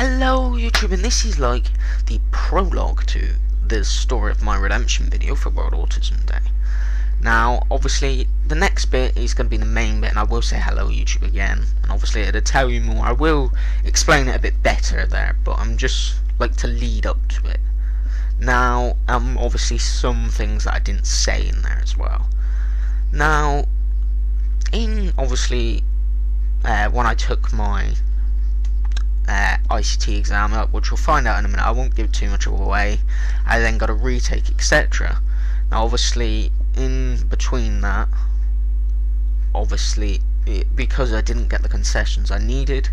Hello YouTube, and this is like the prologue to the story of my redemption video for World Autism Day. Now, obviously, the next bit is going to be the main bit, and I will say hello YouTube again, and obviously to tell you more, I will explain it a bit better there, but I'm just like to lead up to it. Now, obviously some things that I didn't say in there as well. Now, in obviously, when I took my ICT exam, which we'll find out in a minute, I won't give too much away. I then got a retake, etc. Now obviously in between that, obviously because I didn't get the concessions I needed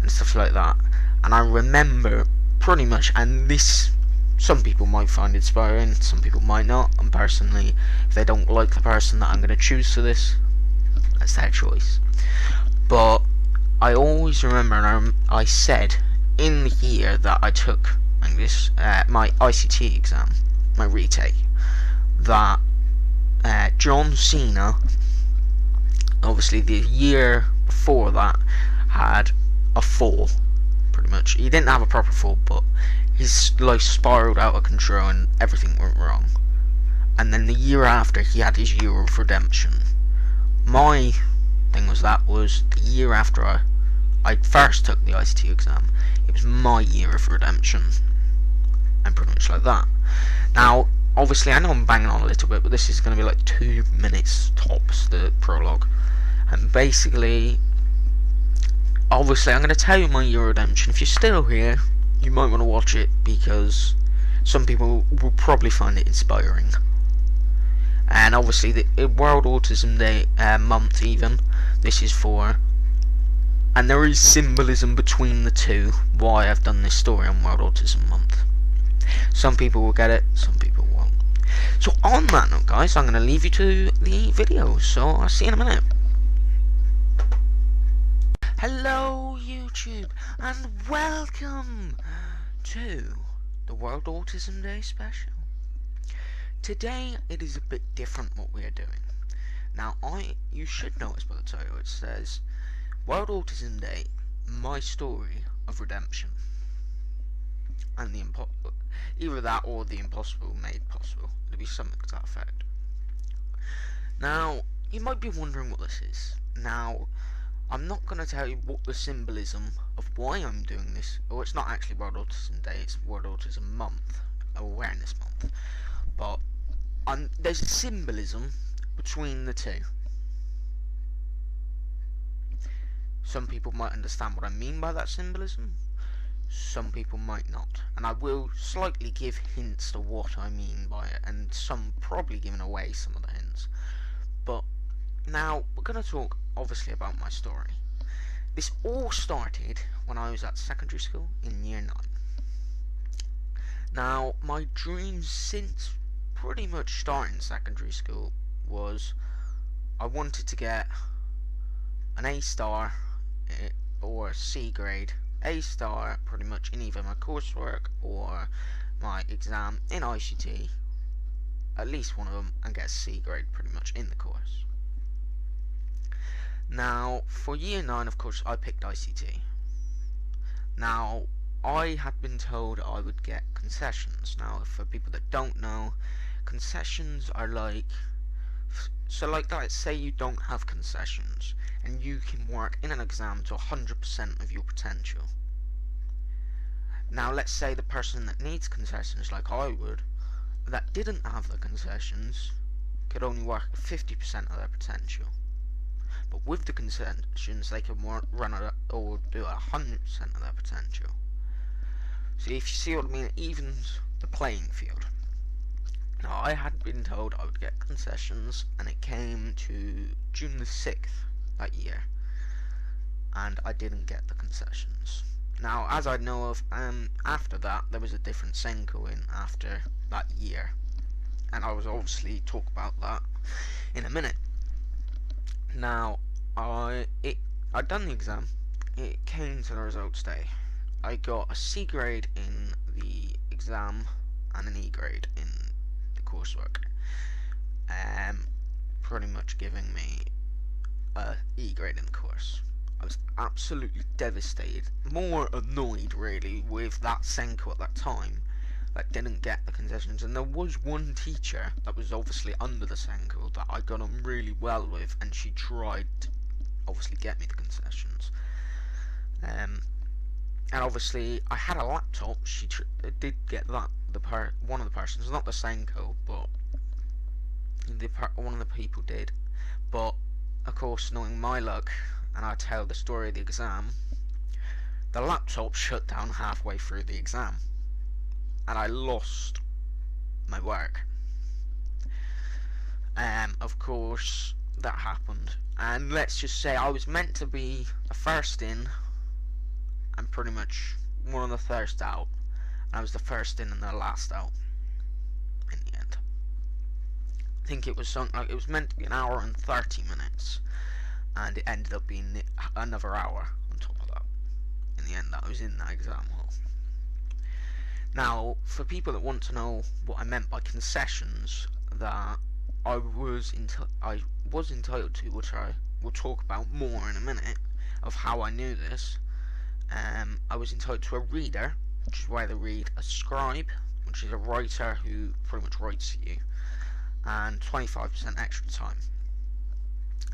and stuff like that, and I remember pretty much, and this some people might find inspiring, some people might not, and personally if they don't like the person that I'm going to choose for this, that's their choice. But I always remember, and I said in the year that I took this my ICT exam, my retake, that John Cena, obviously the year before that, had a fall, pretty much. He didn't have a proper fall, but his life spiraled out of control and everything went wrong. And then the year after, he had his year of redemption. My thing was the year after I first took the ICT exam, it was my year of redemption, and pretty much like that. Now, obviously, I know I'm banging on a little bit, but this is going to be like 2 minutes tops, the prologue. And basically, obviously, I'm going to tell you my year of redemption. If you're still here, you might want to watch it, because some people will probably find it inspiring. And obviously, the World Autism Day month even, this is for, and there is symbolism between the two, why I've done this story on World Autism Month. Some people will get it, some people won't. So on that note, guys, I'm going to leave you to the video, so I'll see you in a minute. Hello YouTube, and welcome to the World Autism Day special. Today it is a bit different what we are doing. Now you should notice by the title it says World Autism Day, my story of redemption, and either that or the impossible made possible. It'll be something to that effect. Now you might be wondering what this is. Now I'm not going to tell you what the symbolism of why I'm doing this, or it's not actually World Autism Day, it's World Autism Month, Awareness Month, but there's a symbolism between the two. Some people might understand what I mean by that symbolism, some people might not, and I will slightly give hints to what I mean by it, and some probably giving away some of the hints. But now we're going to talk obviously about my story. This all started when I was at secondary school in year 9. Now my dreams since pretty much starting secondary school was I wanted to get an A star or C grade. A star pretty much in either my coursework or my exam in ICT, at least one of them, and get a C grade pretty much in the course. Now for year 9, of course, I picked ICT. Now I had been told I would get concessions. Now for people that don't know, concessions are like, so like that, say you don't have concessions and you can work in an exam to 100% of your potential. Now let's say the person that needs concessions, like I would, that didn't have the concessions, could only work at 50% of their potential. But with the concessions, they can run or do 100% of their potential. So if you see what I mean, it evens the playing field. Now I had been told I would get concessions, and it came to June the 6th that year, and I didn't get the concessions. Now as I know of, after that there was a different Senko in after that year, and I will obviously talk about that in a minute. Now I'd done the exam, it came to the results day. I got a C grade in the exam and an E grade in the coursework, pretty much giving me a E grade in the course. I was absolutely devastated, more annoyed really with that Senko at that time that didn't get the concessions. And there was one teacher that was obviously under the Senko that I got on really well with, and she tried to obviously get me the concessions. And obviously I had a laptop. She did get that, one of the persons, not the Senko, but one of the people did. But of course, knowing my luck, and I tell the story of the exam, the laptop shut down halfway through the exam, and I lost my work. Of course, that happened, and let's just say I was meant to be the first in, and pretty much one of the first out, and I was the first in and the last out in the end. I think it was something like, it was meant to be an hour and 30 minutes, and it ended up being another hour on top of that. In the end, I was in that exam hall. Now, for people that want to know what I meant by concessions that I was entitled to, which I will talk about more in a minute, of how I knew this, I was entitled to a reader, which is where they read, a scribe, which is a writer who pretty much writes for you, and 25% extra time.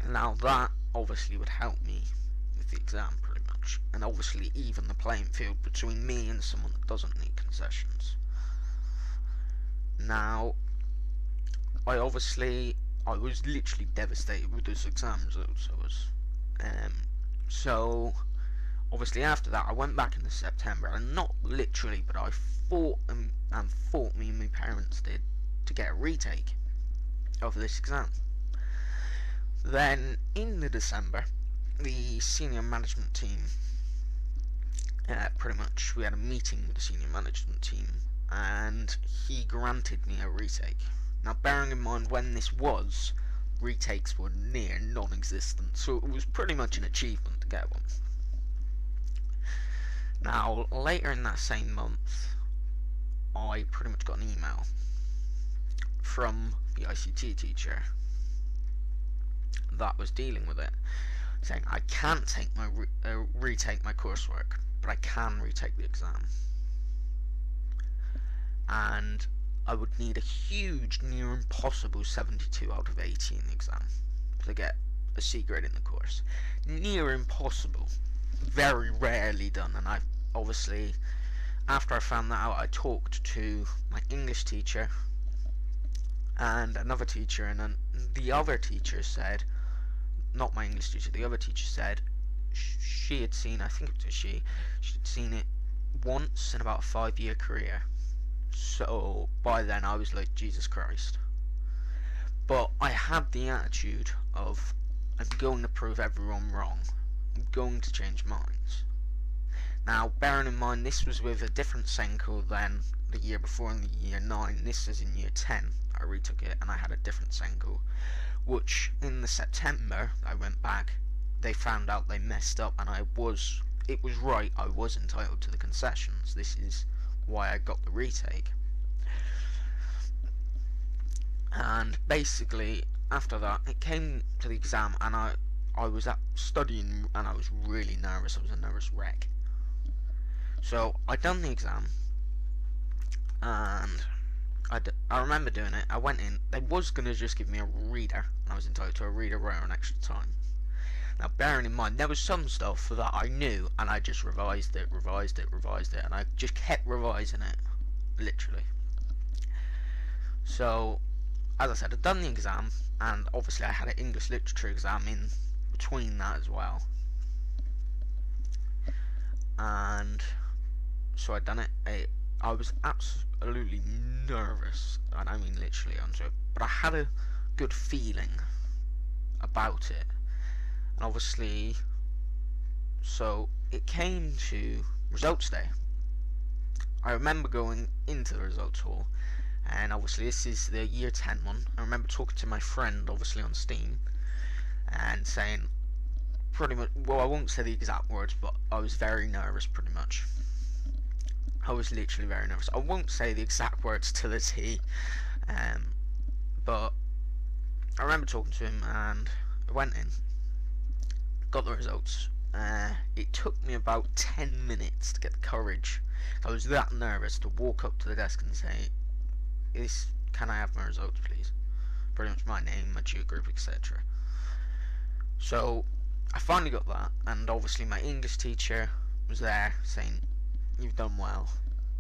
Now that obviously would help me with the exam pretty much, and obviously even the playing field between me and someone that doesn't need concessions. Now, I was literally devastated with those exam results. So obviously after that I went back in September, and not literally, but I fought and fought, me and my parents did, to get a retake of this exam. Then in the December, the senior management team, pretty much we had a meeting with the senior management team, and he granted me a retake. Now bearing in mind when this was, retakes were near non-existent, so it was pretty much an achievement to get one. Now later in that same month, I pretty much got an email from the ICT teacher that was dealing with it, saying I can't take my retake my coursework, but I can retake the exam, and I would need a huge, near impossible 72 out of 80 in the exam to get a C grade in the course. Near impossible, very rarely done. And I obviously, after I found that out, I talked to my English teacher and another teacher, and then the other teacher said, not my English teacher, the other teacher said she had seen, I think it was she'd seen it once in about a 5-year career. So by then I was like, Jesus Christ. But I had the attitude of, I'm going to prove everyone wrong, I'm going to change minds. Now bearing in mind this was with a different Senko than the year before, in the year 9, this is in year 10, I retook it, and I had a different Senko, which in the September I went back, they found out they messed up, and it was right, I was entitled to the concessions. This is why I got the retake. And basically after that it came to the exam, and I was studying, and I was really nervous. I was a nervous wreck. So I done the exam, and I remember doing it. I went in, they was going to just give me a reader, and I was entitled to a reader where an extra time. Now bearing in mind there was some stuff that I knew, and I just revised it, and I just kept revising it, literally. So as I said, I'd done the exam, and obviously I had an English literature exam in between that as well, and so I'd done it. I was absolutely nervous, and I mean literally onto it, but I had a good feeling about it. And obviously, so it came to results day. I remember going into the results hall, and obviously this is the year 10 one. I remember talking to my friend, obviously on Steam, and saying pretty much, well, I won't say the exact words, but I was very nervous pretty much. I was literally very nervous. I won't say the exact words to the T, but I remember talking to him, and I went in, got the results, it took me about 10 minutes to get the courage. I was that nervous to walk up to the desk and say, can I have my results please? Pretty much my name, my due group, etc. So I finally got that, and obviously my English teacher was there saying, you've done well,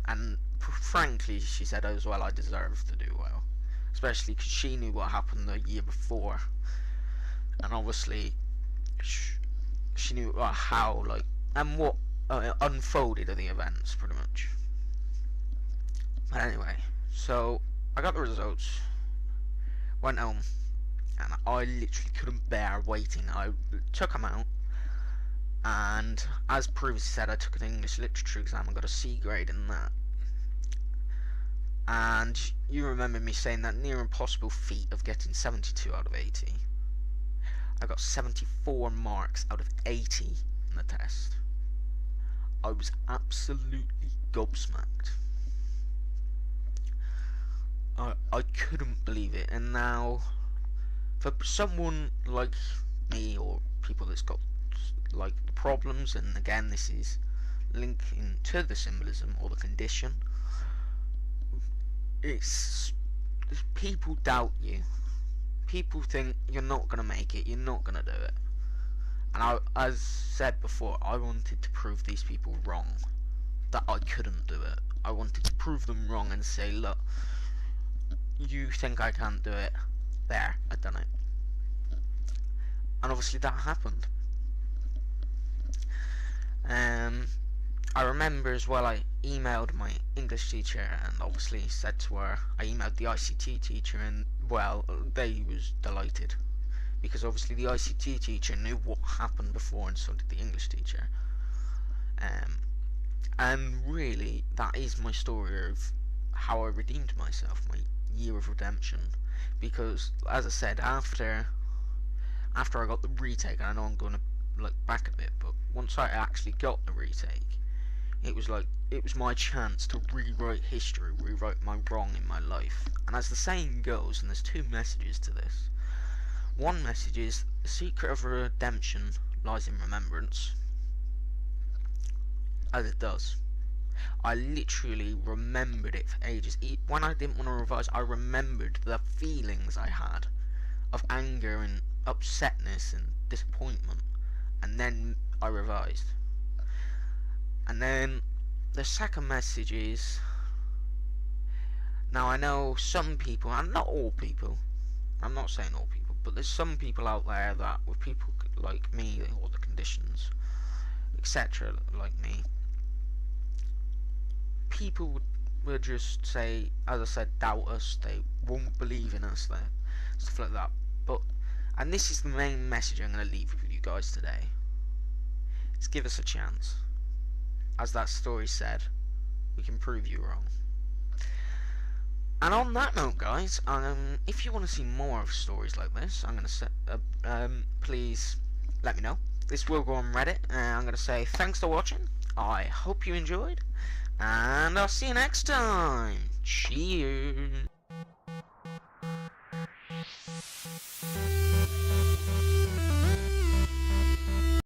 and frankly she said as well I deserved to do well, especially because she knew what happened the year before, and obviously she knew how, like, and what unfolded of the events pretty much. But anyway, so I got the results, went home, and I literally couldn't bear waiting. I took them out, and as previously said, I took an English literature exam and got a C grade in that. And you remember me saying that near impossible feat of getting 72 out of 80. I got 74 marks out of 80 in the test. I was absolutely gobsmacked. I couldn't believe it. And now, for someone like me, or people that's got like problems, and again this is linking to the symbolism or the condition, it's people doubt you. People think you're not going to make it, you're not going to do it. And as said before, I wanted to prove these people wrong, that I couldn't do it. I wanted to prove them wrong and say, look, you think I can't do it, there, I've done it. And obviously that happened. I remember as well, I emailed my English teacher and obviously said to her, I emailed the ICT teacher, and well, they was delighted, because obviously the ICT teacher knew what happened before, and so did the English teacher. And really, that is my story of how I redeemed myself, my year of redemption. Because as I said, after I got the retake, and I know I'm going to look back a bit, but once I actually got the retake, it was my chance to rewrite history, rewrite my wrong in my life. And as the saying goes, and there's two messages to this. One message is, the secret of redemption lies in remembrance. As it does. I literally remembered it for ages. When I didn't want to revise, I remembered the feelings I had of anger and upsetness and disappointment, and then I revised. And then the second message is, now I know some people, and not all people, I'm not saying all people, but there's some people out there that, with people like me, or the conditions, etc., like me, people would just say, as I said, doubt us, they won't believe in us, stuff like that. And this is the main message I'm going to leave with you guys today, is give us a chance. As that story said, we can prove you wrong. And on that note, guys, if you want to see more of stories like this, I'm going to say, please let me know. This will go on Reddit, and I'm going to say thanks for watching. I hope you enjoyed, and I'll see you next time. Cheers.